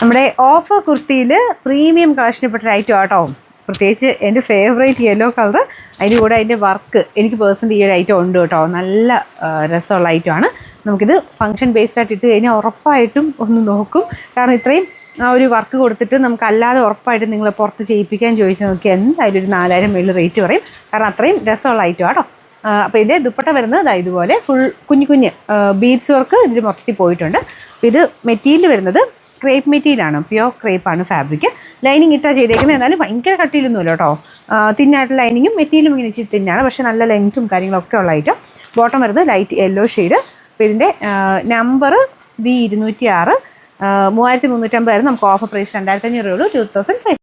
നമ്മുടെ offer കുർത്തിയിൽ premium കളക്ഷനിൽപ്പെട്ട ഒരു item ആട്ടോ. പ്രത്യേകിച്ച് എൻ്റെ ഫേവറേറ്റ് യെല്ലോ കളർ, അതിൻ്റെ കൂടെ അതിൻ്റെ വർക്ക് എനിക്ക് പേഴ്സണലി ഈ ഒരു ഐറ്റം ഉണ്ട് കേട്ടോ. നല്ല രസമുള്ള ഐറ്റമാണ്. നമുക്കിത് ഫംഗ്ഷൻ ബേസ്ഡ് ആയിട്ട് ഇട്ട് കഴിഞ്ഞാൽ ഉറപ്പായിട്ടും ഒന്ന് നോക്കും. കാരണം ഇത്രയും ആ ഒരു വർക്ക് കൊടുത്തിട്ട് നമുക്കല്ലാതെ ഉറപ്പായിട്ടും നിങ്ങൾ പുറത്ത് ചെയ്യിപ്പിക്കാൻ ചോദിച്ചാൽ നോക്കി എന്തായാലും ഒരു 4000 മേളിൽ റേറ്റ് പറയും. കാരണം അത്രയും രസമുള്ള ഐറ്റം ആട്ടോ. അപ്പോൾ ഇതിൻ്റെ ദുപ്പട്ട വരുന്നത് അതായത് ഇതുപോലെ ഫുൾ കുഞ്ഞു ബീഡ്സ് വർക്ക് ഇതിൽ മൊത്തത്തിൽ പോയിട്ടുണ്ട്. അപ്പോൾ ഇത് മെറ്റീരിയൽ വരുന്നത് ക്രേപ്പ് മെറ്റീരിയലാണ്, പ്യുവർ ക്രേപ്പാണ് ഫാബ്രിക്. ലൈനിങ് ഇട്ടാ ചെയ്തേക്കുന്നത്, എന്നാലും ഭയങ്കര കട്ടിയിലൊന്നുമില്ല കേട്ടോ. തിന്നായിട്ട് ലൈനിങ്ങും മെറ്റീരിയലും ഇങ്ങനെ ഇച്ചിരി തിന്നാണ്, പക്ഷേ നല്ല ലെങ്ത്തും കാര്യങ്ങളൊക്കെ ഉള്ള ഐറ്റം. ബോട്ടം വരുന്നത് ലൈറ്റ് യെല്ലോ ഷെയ്ഡ്. അപ്പോൾ ഇതിൻ്റെ നമ്പർ B206, 3350 നമുക്ക് ഓഫർ പ്രൈസ് 2500 ഉള്ളൂ, 2500.